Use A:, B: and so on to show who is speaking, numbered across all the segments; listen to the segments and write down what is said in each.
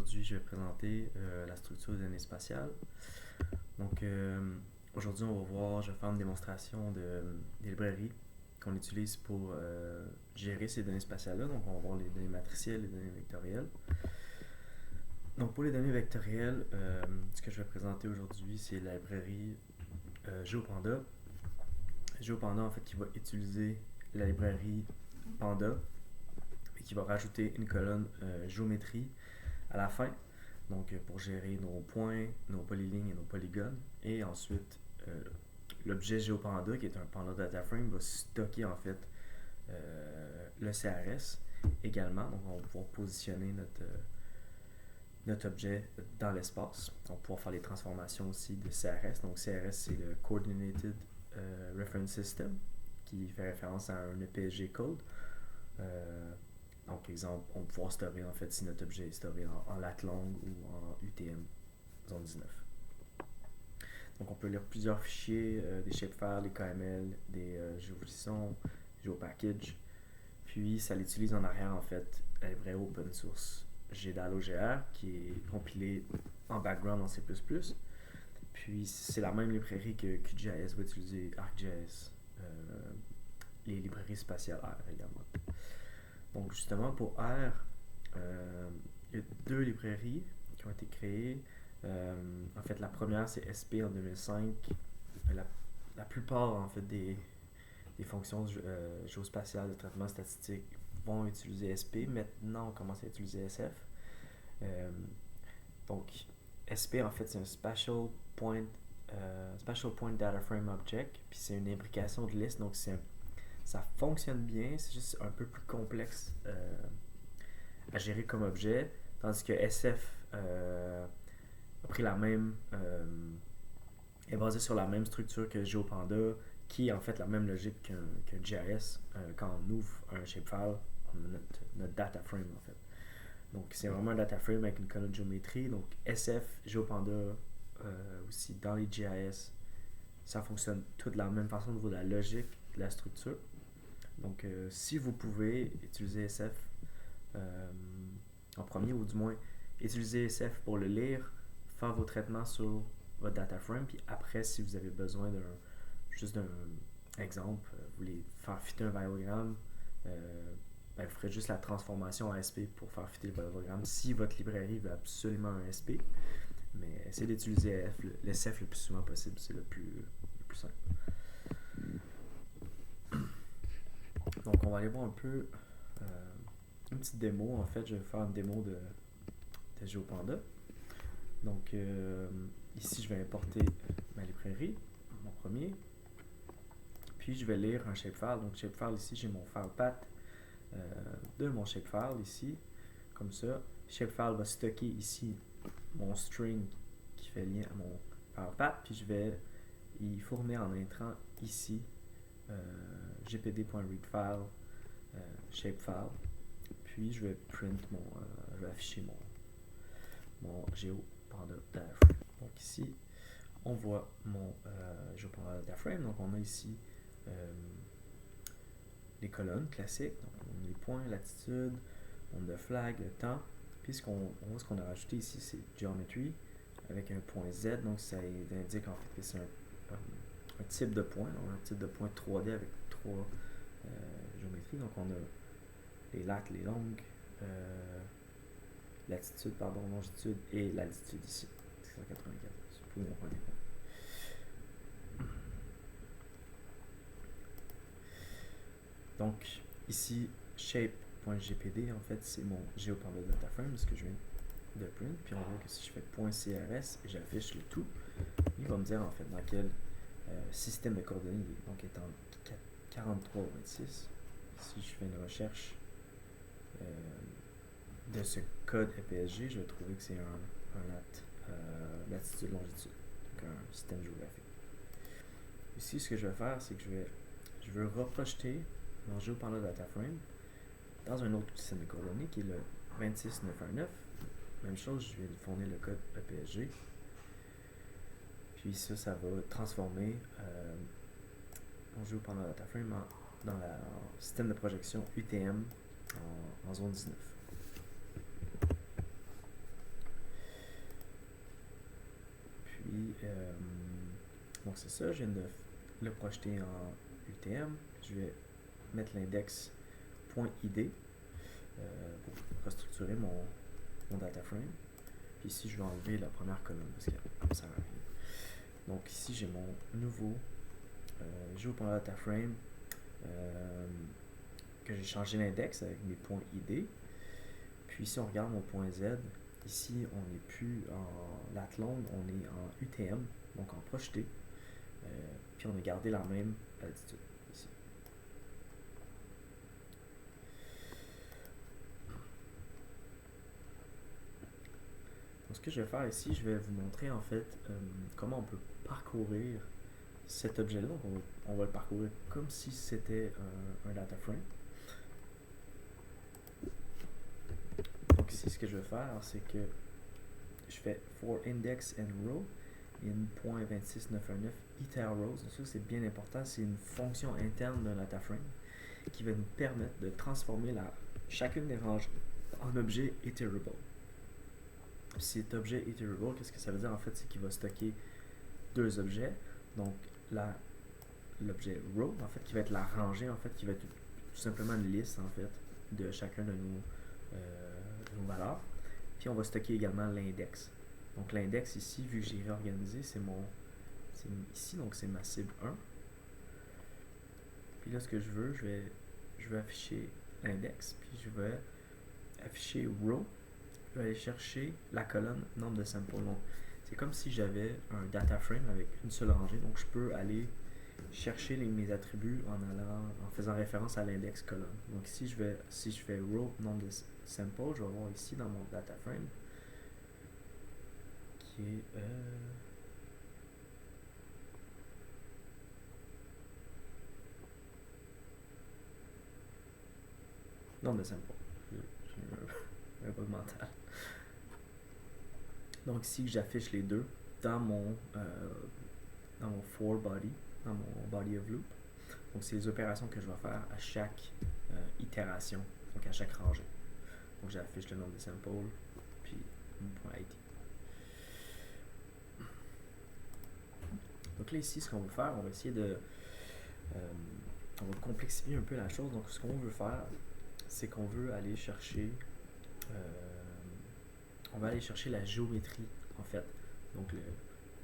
A: Aujourd'hui, je vais présenter la structure des données spatiales. Donc, aujourd'hui, je vais faire une démonstration des librairies qu'on utilise pour gérer ces données spatiales-là. Donc, on va voir les données matricielles, les données vectorielles. Donc, pour les données vectorielles, ce que je vais présenter aujourd'hui, c'est la librairie GeoPanda. GeoPanda, en fait, qui va utiliser la librairie Panda et qui va rajouter une colonne géométrie à la fin, donc pour gérer nos points, nos polylignes et nos polygones. Et ensuite, l'objet GeoPanda, qui est un Panda Data Frame, va stocker en fait le CRS également. Donc on va pouvoir positionner notre objet dans l'espace. On va pouvoir faire les transformations aussi de CRS. Donc CRS, c'est le Coordinated Reference System, qui fait référence à un EPSG code. Donc, exemple, on va pouvoir storer en fait si notre objet est storé en lat long ou en UTM zone 19. Donc, on peut lire plusieurs fichiers, des shapefiles, des KML, des GeoJSON, GeoPackage. Puis, ça l'utilise en arrière en fait la librairie open source GDAL-OGR qui est compilée en background en C++. Puis, c'est la même librairie que QGIS va utiliser, ArcGIS, les librairies spatiales R également. Donc justement pour R, il y a deux librairies qui ont été créées. En fait, la première c'est SP en 2005. La plupart en fait des fonctions géospatiales de traitement statistique vont utiliser SP. Maintenant, on commence à utiliser SF. Euh, donc SP en fait c'est un Spatial Point Data Frame Object. Puis c'est une imbrication de liste. Donc ça fonctionne bien, c'est juste un peu plus complexe à gérer comme objet, tandis que SF a pris la même est basé sur la même structure que GeoPanda, qui est en fait la même logique qu'un GIS. Quand on ouvre un shapefile, on a notre data frame en fait. Donc c'est vraiment un data frame avec une colonne de géométrie. Donc SF, GeoPanda aussi dans les GIS, ça fonctionne tout de la même façon au niveau de la logique, de la structure. Donc, si vous pouvez utiliser SF en premier, ou du moins utiliser SF pour le lire, faire vos traitements sur votre data frame, puis après, si vous avez besoin juste d'un exemple, vous voulez faire fitter un variogramme, vous ferez juste la transformation en SP pour faire fitter le variogramme si votre librairie veut absolument un SP. Mais essayez d'utiliser le SF le plus souvent possible, c'est le plus simple. Donc on va aller voir un peu une petite démo. En fait, je vais faire une démo de GeoPanda. Donc ici, je vais importer ma librairie, mon premier. Puis je vais lire un shapefile. Donc shapefile ici, j'ai mon file path de mon shapefile ici, comme ça. Shapefile va stocker ici mon string qui fait lien à mon file path. Puis je vais y fournir en intrant ici gpd.readfile shapefile. Puis je vais je vais afficher mon GeoPanda data frame. Donc ici, on voit mon GeoPanda data frame. Donc on a ici les colonnes classiques. Donc on a les points, latitude, on a le flag, le temps. Puis ce qu'on a rajouté ici, c'est geometry avec un point Z. Donc ça indique en fait que c'est un type de point. Donc un type de point 3D avec trois géométries. Donc on a les lattes, les longues, latitude, longitude et latitude ici. 684. C'est tout mon point des points. Donc ici, shape.gpd, en fait, c'est mon GeoPanda data frame, ce que je viens de print. Puis on voit que si je fais .crs et j'affiche le tout, il va me dire en fait dans quel système de coordonnées il est. Donc étant 4326. Si je fais une recherche de ce code EPSG, je vais trouver que c'est un latitude-longitude, donc un système géographique. Ici, ce que je vais faire, c'est que je veux reprojeter mon GeoPanda data frame dans un autre système de coordonnées qui est le 26919. Même chose, je vais fournir le code EPSG. Puis ça va transformer mon GeoPanda data frame dans le système de projection UTM en zone 19. Donc c'est ça, je viens de le projeter en UTM. Je vais mettre l'index .id pour restructurer mon data frame. Puis ici, je vais enlever la première colonne parce qu'elle ne sert à rien. Donc ici, j'ai mon nouveau data frame que j'ai changé l'index avec mes points ID. Puis ici, on regarde mon point Z. Ici, on n'est plus en lat long, on est en UTM, donc en projeté. Puis on a gardé la même altitude ici. Donc ce que je vais faire ici, je vais vous montrer en fait comment on peut parcourir cet objet-là. Donc on va le parcourir comme si c'était un data frame. Donc ici, ce que je vais faire, c'est que je fais for index and row in .26919 iter rows. Donc ça, c'est bien important. C'est une fonction interne d'un data frame qui va nous permettre de transformer chacune des rangées en objet iterable. Cet objet iterable, qu'est-ce que ça veut dire en fait? C'est qu'il va stocker deux objets. Donc l'objet row, en fait, qui va être la rangée, en fait, qui va être tout simplement une liste, en fait, de chacun de nos valeurs. Puis on va stocker également l'index. Donc l'index ici, vu que j'ai réorganisé, c'est ici, donc c'est ma cible 1. Puis là, ce que je veux, je vais afficher l'index, puis je vais afficher row. Je vais aller chercher la colonne nombre de samples. Donc, c'est comme si j'avais un data frame avec une seule rangée. Donc, je peux aller chercher mes attributs en faisant référence à l'index colonne. Donc, ici, si je fais row nombre de samples, je vais voir ici dans mon data frame qui est nombre de samples. J'ai un bug mental. Donc ici, j'affiche les deux dans mon for body, dans mon body of loop. Donc c'est les opérations que je vais faire à chaque itération, donc à chaque rangée. Donc j'affiche le nombre de samples, puis mon point ID. Donc là ici, ce qu'on va faire, on va essayer on va complexifier un peu la chose. Donc ce qu'on veut faire, c'est qu'on veut aller chercher on va aller chercher la géométrie, en fait. Donc,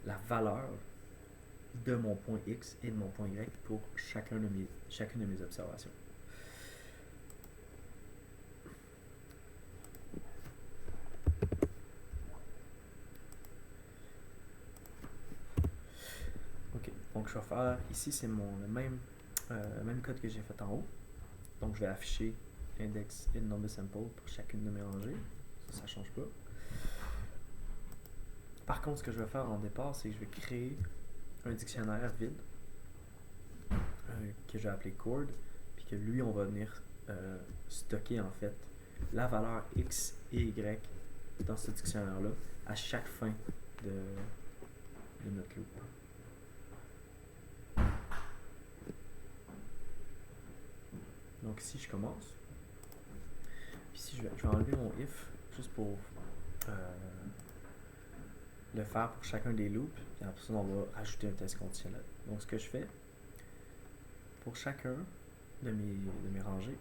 A: la valeur de mon point X et de mon point Y pour chacune de mes observations. Ok, donc je vais faire, ici c'est le même code que j'ai fait en haut. Donc je vais afficher index et number sample pour chacune de mes rangées. Ça ne change pas. Par contre, ce que je vais faire en départ, c'est que je vais créer un dictionnaire vide que je vais appeler chord, puis que lui, on va venir stocker en fait la valeur X et Y dans ce dictionnaire-là à chaque fin de notre loop. Donc ici, je commence. Puis ici, je vais enlever mon if juste pour le faire pour chacun des loops. Puis après ça, on va rajouter un test conditionnel. Donc ce que je fais, pour chacun de mes rangées,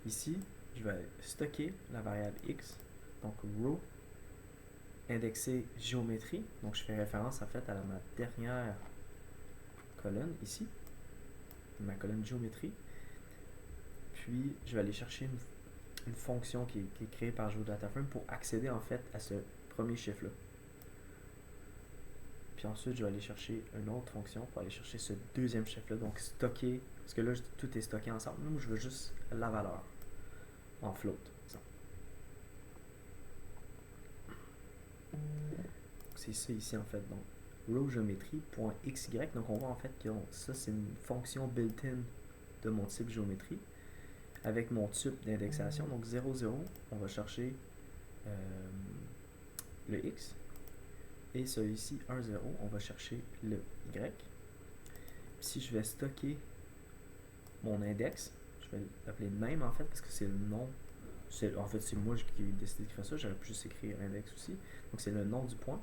A: ici, je vais stocker la variable x, donc row, indexer géométrie. Donc je fais référence en fait à ma dernière colonne ici, ma colonne géométrie. Puis je vais aller chercher une fonction qui est créée par GeoDataFrame pour accéder en fait à ce premier chiffre-là. Puis ensuite, je vais aller chercher une autre fonction pour aller chercher ce deuxième chiffre-là. Donc stocker, parce que là, tout est stocké ensemble. Moi, je veux juste la valeur en float. C'est ça ici en fait. Donc, rowGeometry.xy. Donc, on voit en fait que ça, c'est une fonction built-in de mon type géométrie avec mon type d'indexation. Donc, 0, 0, on va chercher le x. Et celui-ci, 1, 0, on va chercher le y. Si je vais stocker mon index, je vais l'appeler name en fait, parce que c'est le nom. En fait, c'est moi qui ai décidé d'écrire ça. J'aurais pu juste écrire index aussi. Donc, c'est le nom du point.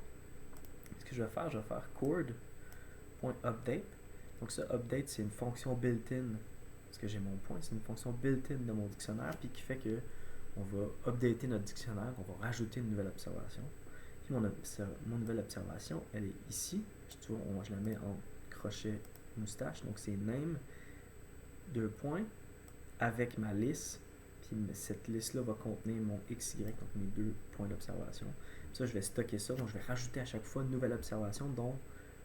A: Ce que je vais faire chord point update. Donc ça, update, c'est une fonction built-in, parce que j'ai mon point, c'est une fonction built-in de mon dictionnaire, puis qui fait que on va updater notre dictionnaire, on va rajouter une nouvelle observation. Puis mon nouvelle observation, elle est ici. Tu vois, je la mets en crochet moustache, donc c'est name, deux points, avec ma liste. Puis cette liste-là va contenir mon XY, donc mes deux points d'observation. Puis ça, je vais stocker ça, donc je vais rajouter à chaque fois une nouvelle observation dont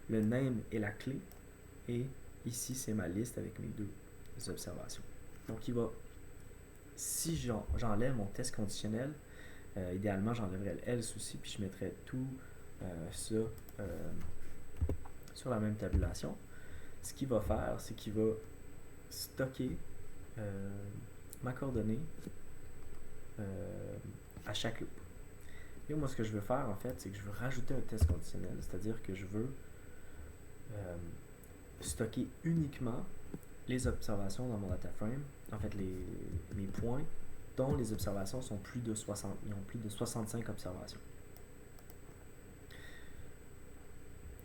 A: le name est la clé. Et ici, c'est ma liste avec mes deux observations. Donc, si j'enlève mon test conditionnel, idéalement, j'enlèverais le else aussi, puis je mettrais tout ça sur la même tabulation. Ce qu'il va faire, c'est qu'il va stocker ma coordonnée à chaque loop. Et moi, ce que je veux faire, en fait, c'est que je veux rajouter un test conditionnel, c'est-à-dire que je veux stocker uniquement les observations dans mon data frame, en fait mes points dont les observations sont plus de 60, ils ont plus de 65 observations.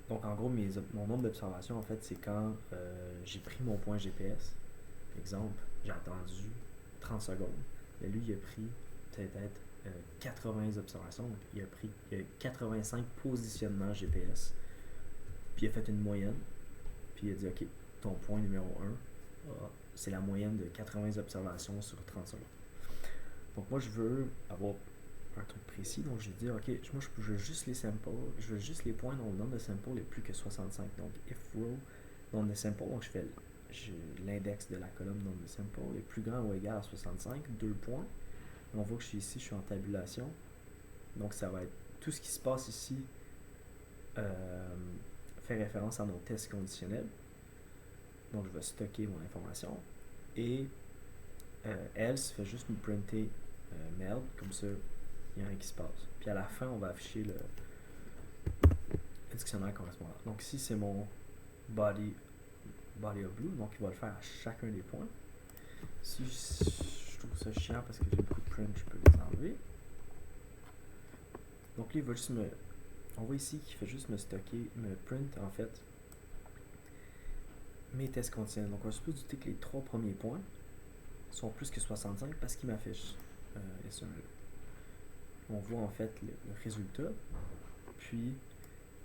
A: Donc en gros, mon nombre d'observations, en fait, c'est quand j'ai pris mon point GPS, exemple, j'ai attendu 30 secondes, mais lui, il a pris peut-être 80 observations, donc il a 85 positionnements GPS, puis il a fait une moyenne, puis il a dit, ok, ton point numéro 1, c'est la moyenne de 80 observations sur 30 secondes. Donc moi, je veux avoir un truc précis, donc je vais dire, ok, moi je veux juste les samples, je veux juste les points dont le nombre de samples est plus que 65. Donc if row nombre de samples, donc je fais l'index de la colonne nombre de samples est plus grand ou égal à 65, 2 points. On voit que je suis ici, je suis en tabulation. Donc ça va être tout ce qui se passe ici fait référence à mon test conditionnel. Donc je vais stocker mon information. Et else fait juste nous printer meld, comme ça il n'y a rien qui se passe. Puis à la fin, on va afficher le dictionnaire correspondant. Donc ici, c'est mon body of blue, donc il va le faire à chacun des points. Si je trouve ça chiant parce que j'ai beaucoup de print, je peux les enlever. Donc là, il va juste on voit ici qu'il fait juste me stocker, me print en fait mes tests conditionnels. Donc on se peut douter que les 3 premiers points sont plus que 65 parce qu'il m'affiche S1. On voit en fait le résultat, puis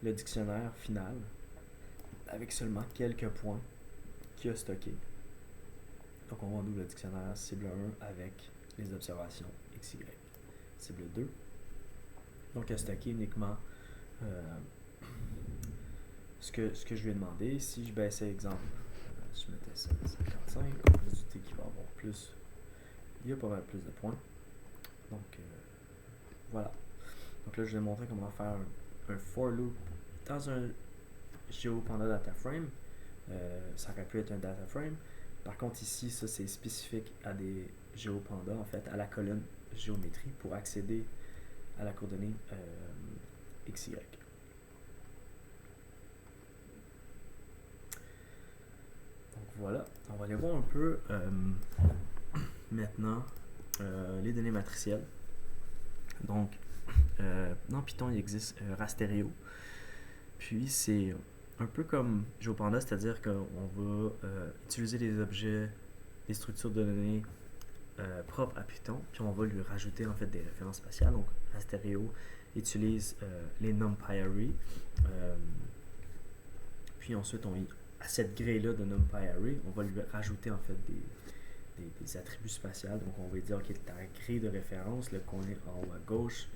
A: le dictionnaire final avec seulement quelques points qu'il a stocké. Donc on voit en double le dictionnaire cible 1 avec les observations XY. Cible 2. Donc il a stocké uniquement ce que je lui ai demandé. Si je baissais exemple, si je mettais ça à 55, on peut se douter qu'il va avoir plus. Il y a pas mal plus de points. Donc voilà. Donc là, je vais montrer comment faire un for loop dans un GeoPanda data frame. Ça aurait pu être un data frame. Par contre, ici, ça c'est spécifique à des GeoPanda, en fait, à la colonne géométrie pour accéder à la coordonnée XY. Donc voilà, on va aller voir un peu maintenant les données matricielles. Donc, dans Python, il existe Rastereo. Puis, c'est un peu comme GeoPanda, c'est-à-dire qu'on va utiliser des objets, des structures de données propres à Python, puis on va lui rajouter en fait des références spatiales. Donc, Rastereo utilise les NumPy puis ensuite, à cette grille-là de NumPy, on va lui rajouter en fait des attributs spatiaux. Donc, on va dire, ok, ta grille de référence, le coin en haut à gauche,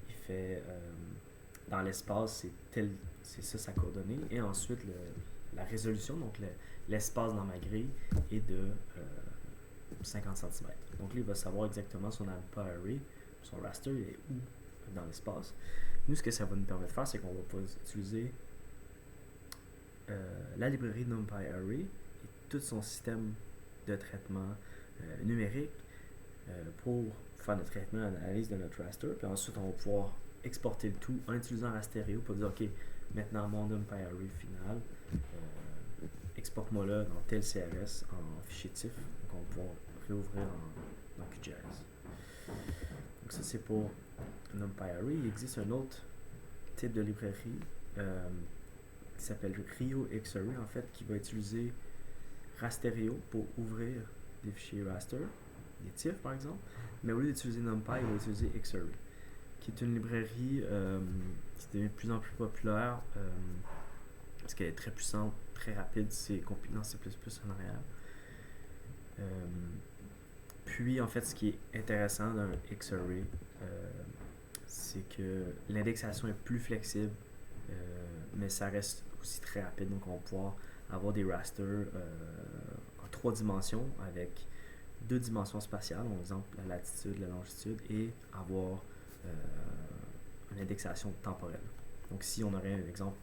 A: il fait dans l'espace, c'est ça sa coordonnée. Et ensuite, la résolution, donc l'espace dans ma grille, est de 50 cm. Donc là, il va savoir exactement son NumPy, son raster, il est où dans l'espace. Nous, ce que ça va nous permettre de faire, c'est qu'on va pouvoir utiliser la librairie NumPy et tout son système de traitement numérique pour faire le traitement et l'analyse de notre raster. Puis ensuite, on va pouvoir exporter le tout en utilisant Rastereo pour dire, ok, maintenant mon NumPy final, exporte-moi là dans tel CRS en fichier TIFF. Donc on va pouvoir réouvrir dans QGIS. Donc ça, c'est pour NumPy. Il existe un autre type de librairie qui s'appelle Rio Xarray, en fait, qui va utiliser Rasterio pour ouvrir des fichiers raster, des TIFF par exemple, mais au lieu d'utiliser NumPy, il va utiliser Xarray, qui est une librairie qui devient de plus en plus populaire parce qu'elle est très puissante, très rapide, c'est compilé dans C++ en arrière. Puis en fait, ce qui est intéressant d'un Xarray, c'est que l'indexation est plus flexible, mais ça reste aussi très rapide. Donc on va pouvoir avoir des rasters en 3 dimensions avec 2 dimensions spatiales, par exemple la latitude, la longitude, et avoir une indexation temporelle. Donc si on aurait, par exemple,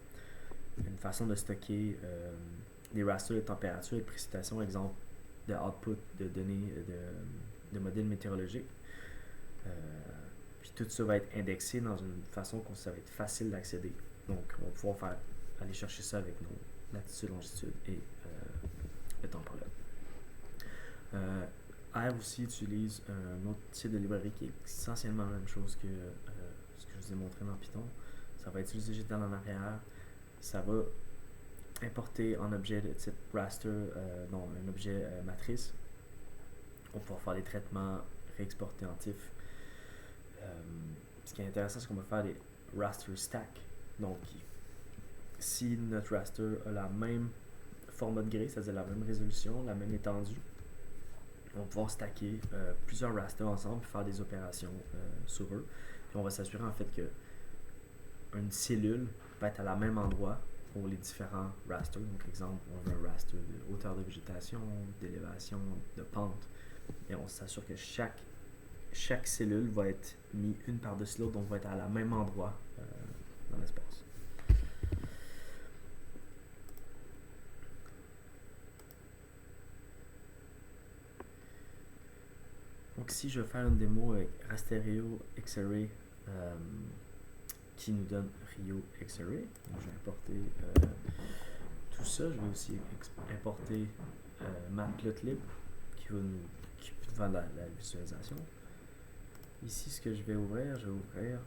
A: une façon de stocker des rasters de température et de précipitation, exemple de output de données de modèles météorologiques, puis tout ça va être indexé dans une façon que ça va être facile d'accéder. Donc on va pouvoir aller chercher ça avec nos latitude, longitude et le temporel. R aussi utilise un autre type de librairie qui est essentiellement la même chose que ce que je vous ai montré dans Python. Ça va utiliser digital en arrière. Ça va importer un objet de type raster, un objet matrice. On va pouvoir faire des traitements, réexporter en TIFF. Ce qui est intéressant, c'est qu'on va faire des raster stack. Donc, si notre raster a la même format de grille, c'est-à-dire la même résolution, la même étendue, on va pouvoir stacker plusieurs rasters ensemble et faire des opérations sur eux. Puis on va s'assurer en fait que une cellule va être à la même endroit pour les différents rasters. Donc, exemple, on veut un raster de hauteur de végétation, d'élévation, de pente. Et on s'assure que chaque cellule va être mise une par-dessus l'autre, donc va être à la même endroit dans l'espace. Donc si je veux faire une démo avec Rasterio Xarray qui nous donne Rio Xarray, donc je vais importer tout ça. Je vais aussi importer Matplotlib qui va nous faire la visualisation. Ici, ce que je vais ouvrir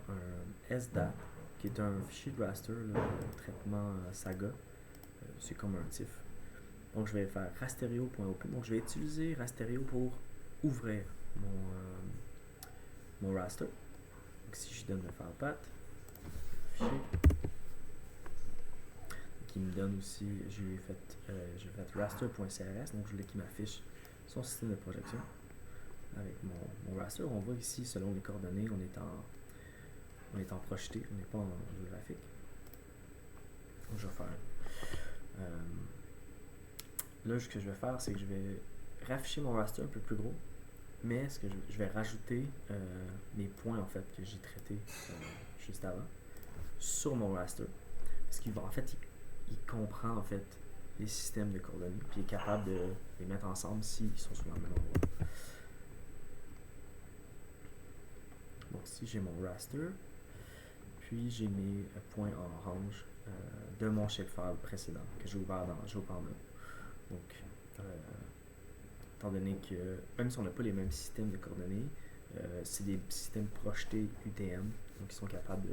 A: un SDAT qui est un fichier de raster, un traitement Saga. C'est comme un TIFF. Donc je vais faire rasterio.open. Donc je vais utiliser Rasterio pour ouvrir mon raster. Donc si je donne le file path, fichier, qui me donne aussi, j'ai fait raster.crs, donc je voulais qu'il m'affiche son système de projection avec mon raster. On voit ici, selon les coordonnées, on est en projeté, on n'est pas en géographique. Donc je vais faire là, ce que je vais faire, c'est que je vais rafficher mon raster un peu plus gros, mais ce que je vais rajouter les points en fait que j'ai traités juste avant sur mon raster, parce qu'il va en fait il comprend en fait les systèmes de coordonnées, puis il est capable de les mettre ensemble s'ils sont sur le même endroit. Donc ici j'ai mon raster, puis j'ai mes points en orange de mon shapefile précédent que j'ai ouvert dans GeoParno. Donc étant donné que même si on n'a pas les mêmes systèmes de coordonnées, c'est des systèmes projetés UTM, donc ils sont capables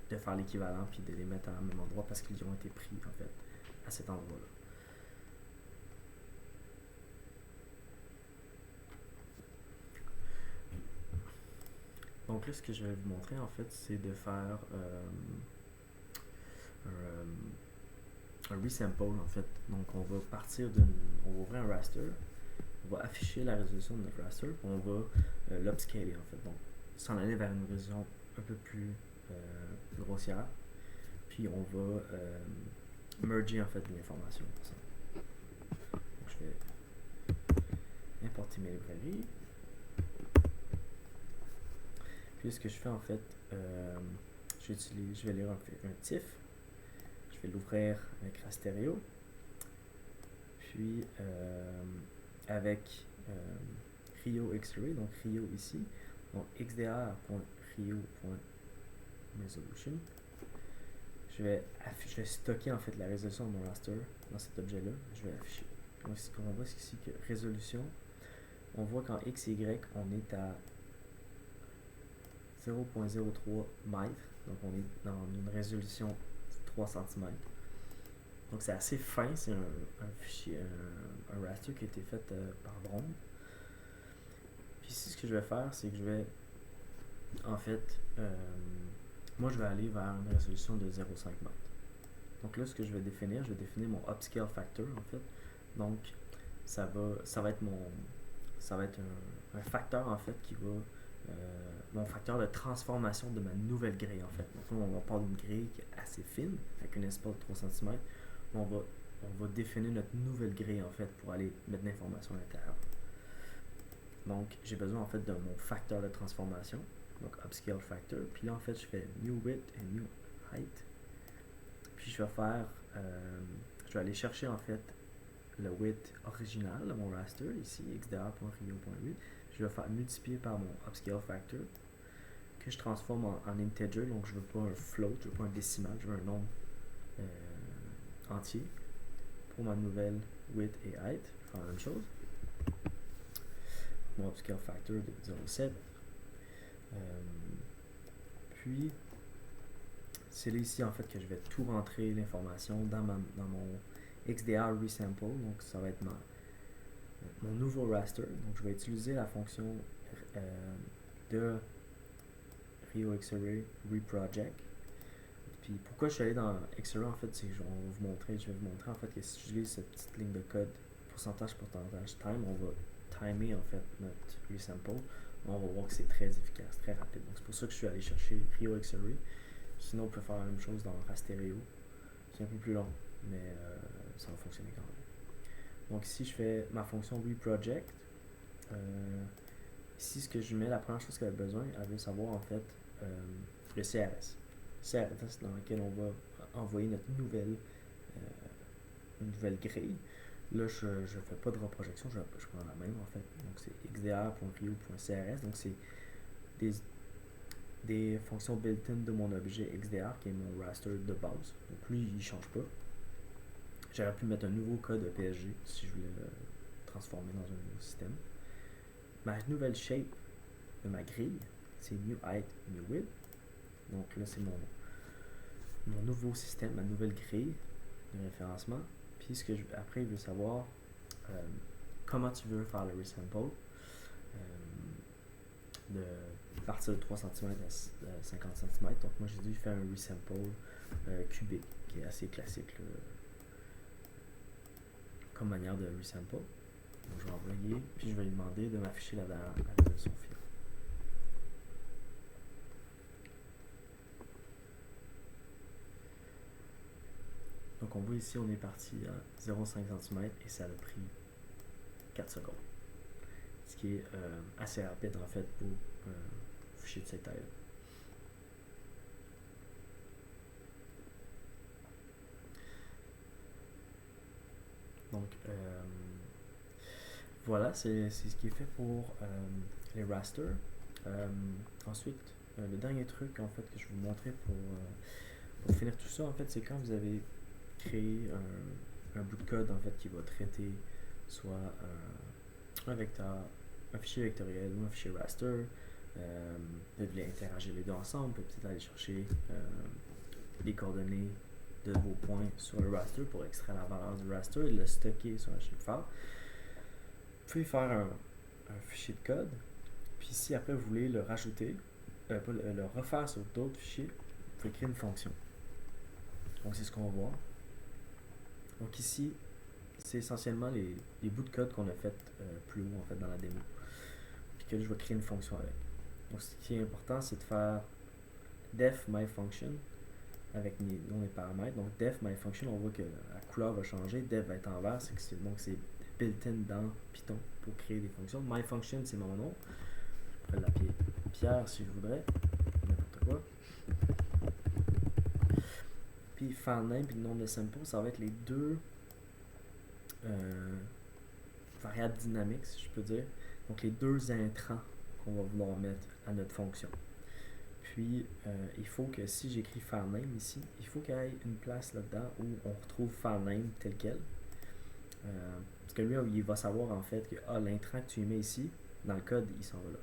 A: de faire l'équivalent puis de les mettre à un même endroit parce qu'ils ont été pris en fait à cet endroit-là. Donc là, ce que je vais vous montrer en fait, c'est de faire un resample en fait. Donc on va on va ouvrir un raster, on va afficher la résolution de notre raster, on va l'upscaler en fait. Donc s'en aller vers une résolution un peu plus grossière, puis on va merger en fait l'information. Donc je vais importer mes librairies. Puis ce que je fais en fait, je vais lire un TIFF, je vais l'ouvrir avec Rasterio, puis avec Rio Xarray, donc Rio ici, donc xdr.rio.resolution. Je vais stocker en fait la résolution de mon raster dans cet objet-là. Je vais afficher. Donc on voit ici que résolution, on voit qu'en x et y, on est à 0.03 mètres. Donc on est dans une résolution de 3 cm. Donc c'est assez fin, c'est un fichier, un raster qui a été fait par Brom. Puis ici, ce que je vais faire, c'est que je vais, en fait, moi je vais aller vers une résolution de 0,5 mètres. Donc là, ce que je vais définir mon upscale factor en fait. Donc ça va être un facteur en fait qui va mon facteur de transformation de ma nouvelle grille en fait. Donc là, on va parler d'une grille qui est assez fine, avec une espace de 3 cm. On va définir notre nouvelle grille en fait pour aller mettre l'information à l'intérieur. Donc j'ai besoin en fait de mon facteur de transformation, donc upscale factor. Puis là en fait je fais new width et new height. Puis je vais aller chercher en fait le width original de mon raster, ici, xdr.rio.8. Je vais faire multiplier par mon upscale factor, que je transforme en integer, donc je veux pas un float, je veux pas un décimal, je veux un nombre entier. Pour ma nouvelle width et height, je vais faire la même chose. Mon upscale factor de 0,7. Puis, c'est là ici en fait que je vais tout rentrer l'information dans mon XDR resample, donc ça va être mon nouveau raster. Donc je vais utiliser la fonction de Rio XArray reproject. Puis pourquoi je suis allé dans XArray en fait, c'est que je vais vous montrer en fait que si j'utilise cette petite ligne de code pourcentage time, on va timer en fait notre resample. On va voir que c'est très efficace, très rapide. Donc c'est pour ça que je suis allé chercher Rio XArray. Sinon on peut faire la même chose dans Rastereo. C'est un peu plus long, mais ça va fonctionner quand même. Donc ici, je fais ma fonction reproject. Ici, ce que je mets, la première chose qu'elle a besoin, elle veut savoir en fait le CRS. CRS dans lequel on va envoyer notre nouvelle grille. Là, je ne fais pas de reprojection, je prends la même en fait. Donc c'est xdr.rio.crs. Donc c'est des fonctions built-in de mon objet XDR qui est mon raster de base. Donc lui, il ne change pas. J'aurais pu mettre un nouveau code PSG si je voulais le transformer dans un nouveau système. Ma nouvelle shape de ma grille, c'est new height, new width. Donc là, c'est mon nouveau système, ma nouvelle grille de référencement. Puis après, il veut savoir comment tu veux faire le resample de partir de 3 cm à 50 cm. Donc moi, j'ai dû faire un resample cubique qui est assez classique là, comme manière de resample. Donc je vais envoyer, puis je vais lui demander de m'afficher la valeur à l'aide de son fil. Donc on voit ici, on est parti à 0,5 cm et ça a pris 4 secondes. Ce qui est assez rapide en fait pour un fichier de cette taille. Donc voilà, c'est ce qui est fait pour les rasters. Ensuite, le dernier truc en fait que je vais vous montrer pour finir tout ça en fait, c'est quand vous avez créé un bout de code en fait qui va traiter soit un vecteur, un fichier vectoriel ou un fichier raster. Vous voulez interagir les deux ensemble, vous pouvez peut-être aller chercher les coordonnées de vos points sur le raster pour extraire la valeur du raster et le stocker sur un shapefile. Vous pouvez faire un fichier de code, puis si après vous voulez le rajouter, le refaire sur d'autres fichiers, vous pouvez créer une fonction. Donc c'est ce qu'on va voir. Donc ici, c'est essentiellement les bouts de code qu'on a fait plus haut en fait dans la démo, puis que je vais créer une fonction avec. Donc ce qui est important, c'est de faire def myFunction avec les paramètres. Donc def myFunction, on voit que la couleur va changer, def va être en vert, donc c'est built-in dans Python pour créer des fonctions. MyFunction, c'est mon nom. Je peux l'appeler Pierre si je voudrais, n'importe quoi. Puis filename puis le nombre de samples, ça va être les deux variables dynamiques, si je peux dire. Donc les deux intrants qu'on va vouloir mettre à notre fonction. Puis il faut que si j'écris filename ici, il faut qu'il y ait une place là-dedans où on retrouve filename tel quel. Parce que lui, il va savoir en fait que l'intrant que tu mets ici, dans le code, il s'en va là.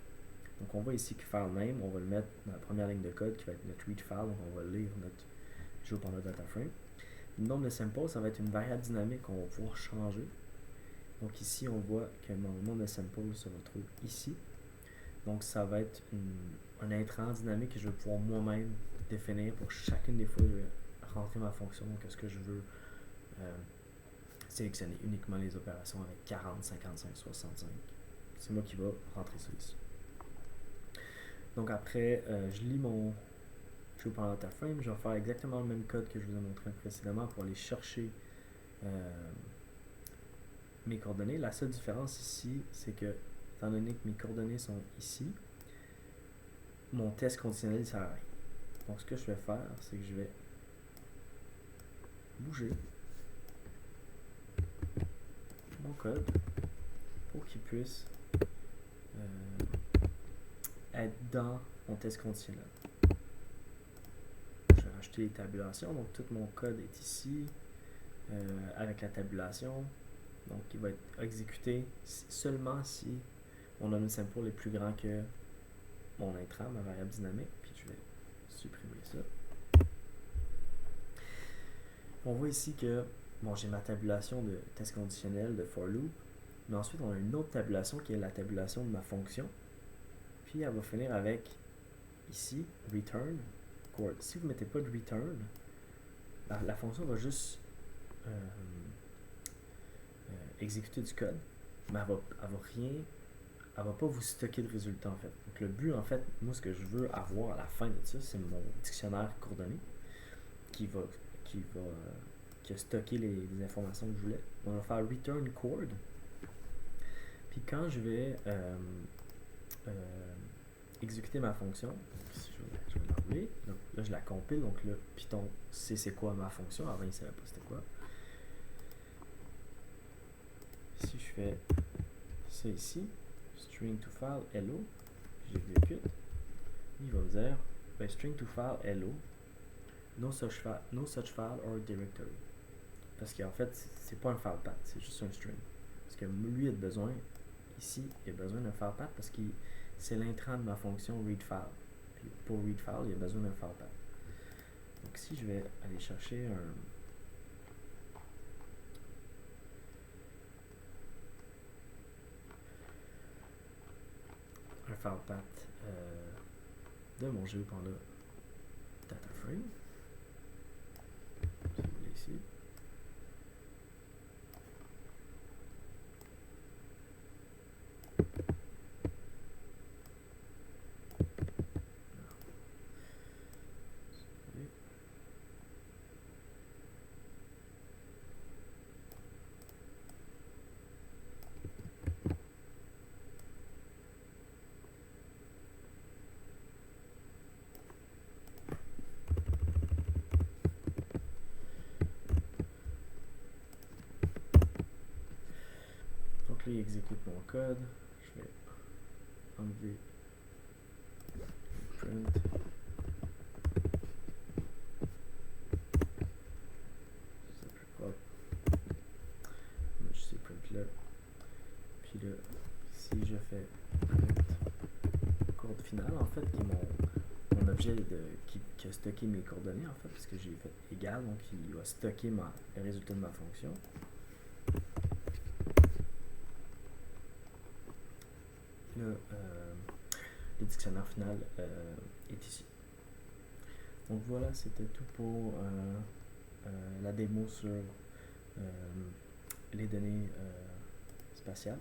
A: Donc on voit ici que filename, on va le mettre dans la première ligne de code qui va être notre read file, donc on va lire notre joue par notre data frame. Le nombre de samples, ça va être une variable dynamique qu'on va pouvoir changer. Donc ici, on voit que mon nombre de samples se retrouve ici. Donc ça va être un intrant dynamique que je vais pouvoir moi-même définir pour chacune des fois que je vais rentrer ma fonction. Donc est-ce que je veux sélectionner uniquement les opérations avec 40, 55, 65. C'est moi qui va rentrer ça ici. Donc après, je lis mon data frame. Je vais faire exactement le même code que je vous ai montré précédemment pour aller chercher mes coordonnées. La seule différence ici, c'est que, étant donné que mes coordonnées sont ici, mon test conditionnel ne sert à rien. Donc ce que je vais faire, c'est que je vais bouger mon code pour qu'il puisse être dans mon test conditionnel. Je vais rajouter les tabulations, donc tout mon code est ici avec la tabulation. Donc il va être exécuté seulement si mon unsample est plus grand que mon intrant, ma variable dynamique, puis je vais supprimer ça. On voit ici que bon, j'ai ma tabulation de test conditionnel de for loop, mais ensuite on a une autre tabulation qui est la tabulation de ma fonction, puis elle va finir avec ici return chord. Si vous ne mettez pas de return, la fonction va juste exécuter du code, mais elle va pas vous stocker de résultats en fait. Donc le but en fait, moi ce que je veux avoir à la fin de ça, c'est mon dictionnaire coordonnées qui a stocké les informations que je voulais. On va faire return chord. Puis quand je vais exécuter ma fonction, je vais l'enlever. Là je la compile, donc là Python sait c'est quoi ma fonction. Avant il ne savait pas c'était quoi. Si je fais ça ici, string to file hello, j'exécute, il va me dire string to file hello, no such file or directory. Parce qu'en fait, c'est pas un file path, c'est juste un string. Parce que lui a besoin, ici, il a besoin d'un file path parce que c'est l'intrant de ma fonction readFile. Puis pour readFile, il a besoin d'un file path. Donc si je vais aller chercher un file path de mon GeoPanda data frame, si vous voulez ici. Donc là, il exécute mon code. Je vais enlever print. C'est plus propre. Je sais print là. Puis là, si je fais print code final, en fait, qui est mon objet qui a stocké mes coordonnées, en fait, parce que j'ai fait égal, donc il va stocker le résultat de ma fonction. Là, le dictionnaire final est ici. Donc voilà, c'était tout pour la démo sur les données spatiales.